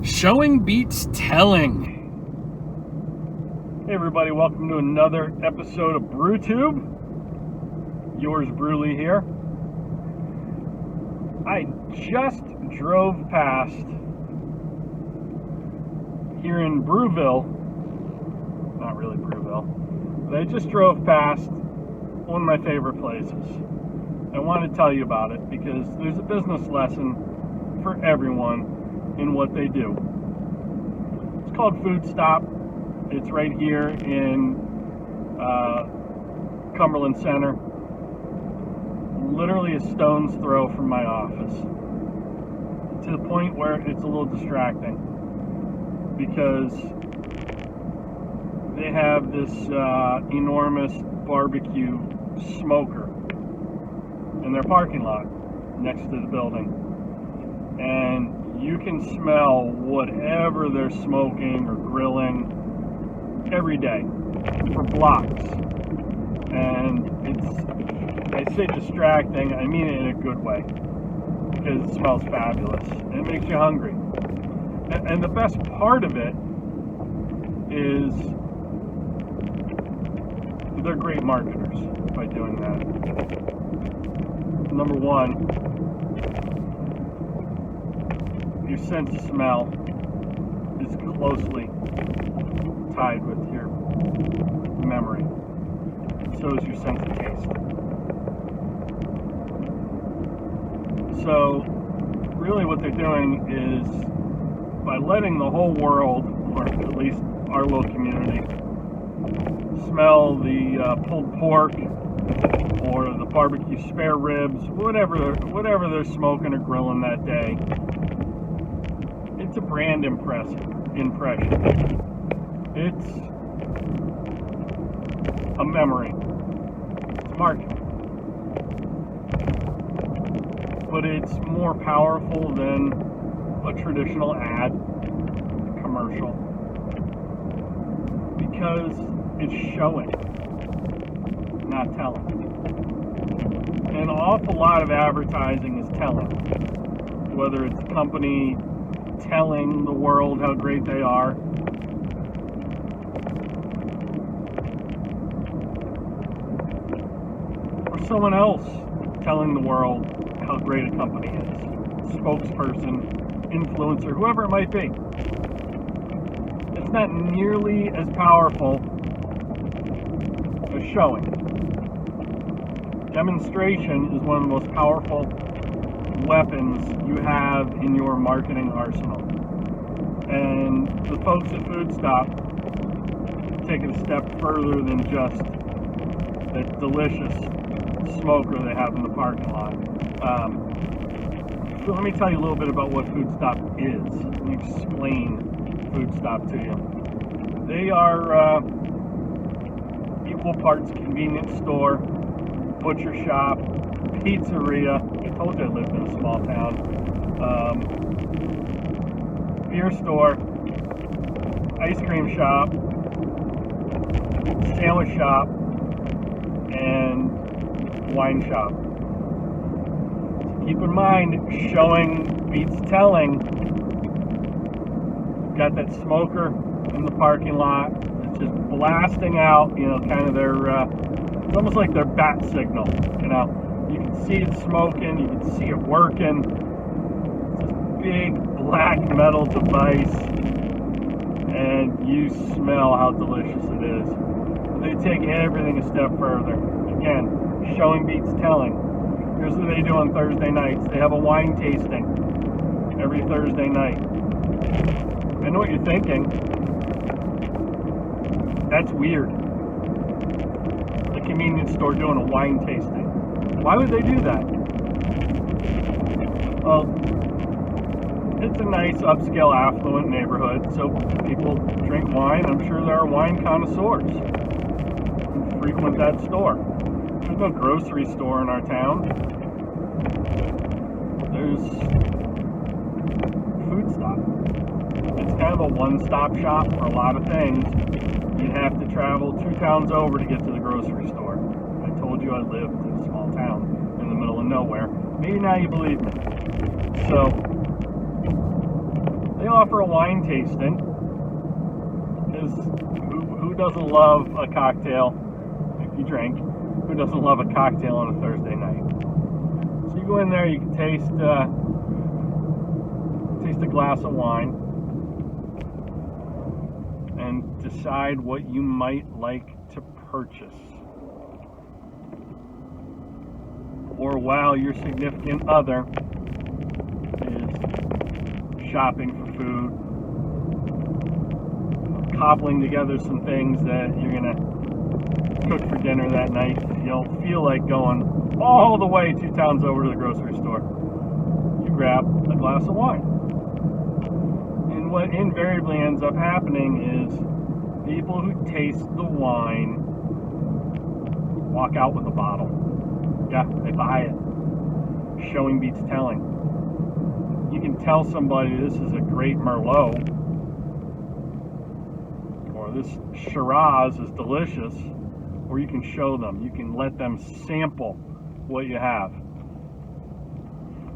Showing beats telling. Hey everybody, welcome to another episode of BruTube. Yours Bruli here. I just drove past here in Brewville, not really Brewville, but I just drove past one of my favorite places. I want to tell you about it because there's a business lesson for everyone in what they do. It's called Food Stop. It's right here in Cumberland Center, literally a stone's throw from my office, to the point where it's a little distracting because they have this enormous barbecue smoker in their parking lot next to the building, and you can smell whatever they're smoking or grilling every day for blocks. And I say distracting, I mean it in a good way, because it smells fabulous and it makes you hungry. And the best part of it is they're great marketers by doing that. Number one, your sense of smell is closely tied with your memory. So is your sense of taste. So really what they're doing is, by letting the whole world, or at least our little community, smell the pulled pork or the barbecue spare ribs, whatever they're smoking or grilling that day, it's a brand impression. It's a memory. It's marketing. But it's more powerful than a traditional ad, commercial, because it's showing, not telling. And an awful lot of advertising is telling, whether it's a company telling the world how great they are, or someone else telling the world how great a company is, spokesperson, influencer, whoever it might be. It's not nearly as powerful as showing. Demonstration is one of the most powerful weapons you have in your marketing arsenal. And the folks at Food Stop take it a step further than just that delicious smoker they have in the parking lot. So let me tell you a little bit about what Food Stop is. Let me explain Food Stop to you. They are equal parts convenience store, butcher shop, pizzeria. I told you I lived in a small town. Beer store, ice cream shop, sandwich shop, and wine shop. So keep in mind, showing beats telling. Got that smoker in the parking lot. It's just blasting out, kind of their, it's almost like their bat signal, You can see it smoking, you can see it working. It's this big black metal device, and you smell how delicious it is. They take everything a step further. Again, showing beats telling. Here's what they do on Thursday nights. They have a wine tasting every Thursday night. I know what you're thinking. That's weird. The convenience store doing a wine tasting. Why would they do that? Well, it's a nice upscale affluent neighborhood, so people drink wine. I'm sure there are wine connoisseurs who frequent that store. There's no grocery store in our town. There's Food Stop. It's kind of a one-stop shop for a lot of things. You'd have to travel 2 towns over to get to the grocery store. I told you I lived in a small town in the middle of nowhere. Maybe now you believe me. So they offer a wine tasting. Because who doesn't love a cocktail if you drink? Who doesn't love a cocktail on a Thursday night? So you go in there, you can taste a glass of wine and decide what you might like to purchase. Or while your significant other is shopping for food, cobbling together some things that you're going to cook for dinner that night, you don't feel like going all the way 2 towns over to the grocery store. You grab a glass of wine. And what invariably ends up happening is people who taste the wine walk out with a bottle. Yeah, they buy it. Showing beats telling. You can tell somebody this is a great Merlot, or this Shiraz is delicious, or you can show them. You can let them sample what you have.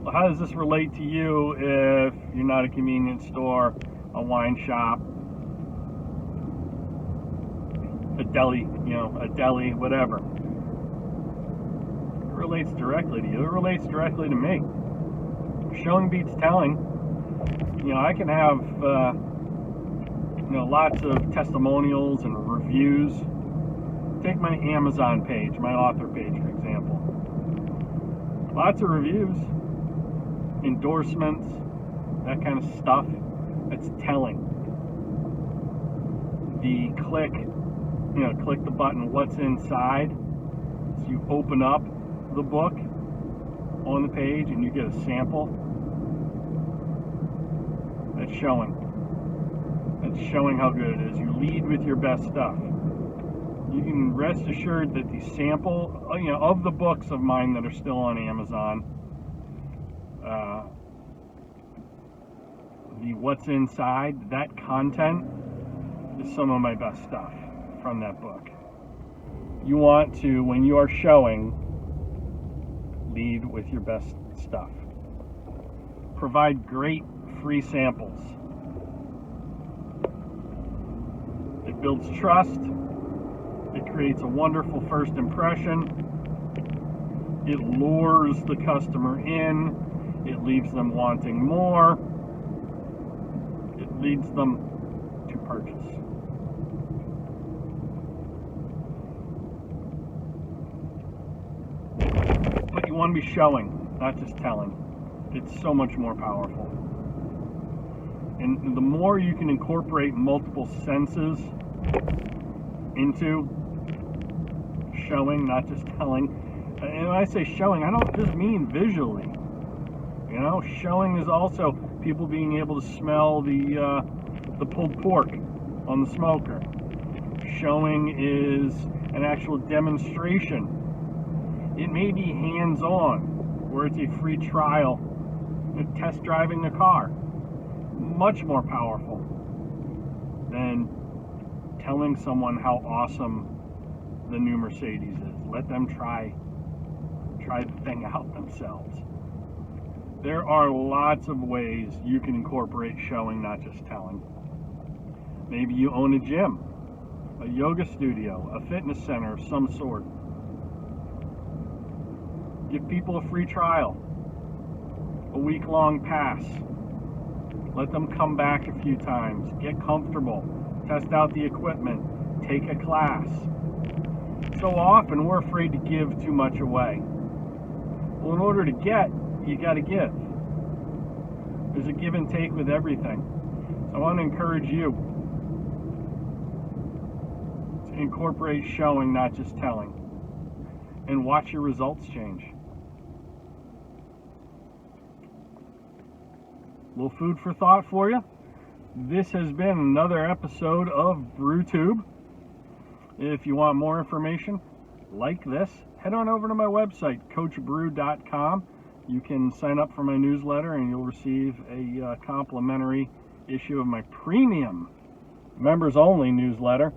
Well, how does this relate to you if you're not a convenience store, a wine shop, a deli, whatever? It relates directly to you. It relates directly to me. Showing beats telling. I can have lots of testimonials and reviews. Take my Amazon page, my author page, for example. Lots of reviews, endorsements, that kind of stuff. It's telling. The click the button, what's inside. So you open up the book on the page and you get a sample. That's showing. That's showing how good it is. You lead with your best stuff. You can rest assured that the sample, of the books of mine that are still on Amazon, the what's inside, that content is some of my best stuff from that book. You want to, when you are showing, lead with your best stuff. Provide great free samples. It builds trust. It creates a wonderful first impression. It lures the customer in. It leaves them wanting more. It leads them to purchase. But you want to be showing, not just telling. It's so much more powerful. And the more you can incorporate multiple senses into showing, not just telling. And when I say showing, I don't just mean visually. Showing is also people being able to smell the pulled pork on the smoker. Showing is an actual demonstration. It may be hands-on, where it's a free trial, test driving a car. Much more powerful than telling someone how awesome the new Mercedes is. Let them try the thing out themselves. There are lots of ways you can incorporate showing, not just telling. Maybe you own a gym, a yoga studio, a fitness center of some sort. Give people a free trial, a week-long pass. Let them come back a few times, get comfortable, test out the equipment, take a class. So often we're afraid to give too much away. Well, in order to get, you got to give. There's a give and take with everything. So I want to encourage you to incorporate showing, not just telling, and watch your results change. A little food for thought for you. This has been another episode of BruTube. If you want more information like this, head on over to my website, coachbru.com. You can sign up for my newsletter and you'll receive a complimentary issue of my premium members only newsletter.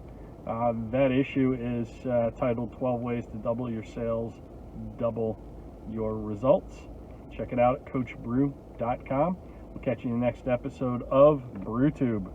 That issue is titled 12 Ways to Double Your Sales, Double Your Results. Check it out at coachbru.com. We'll catch you in the next episode of BruTube.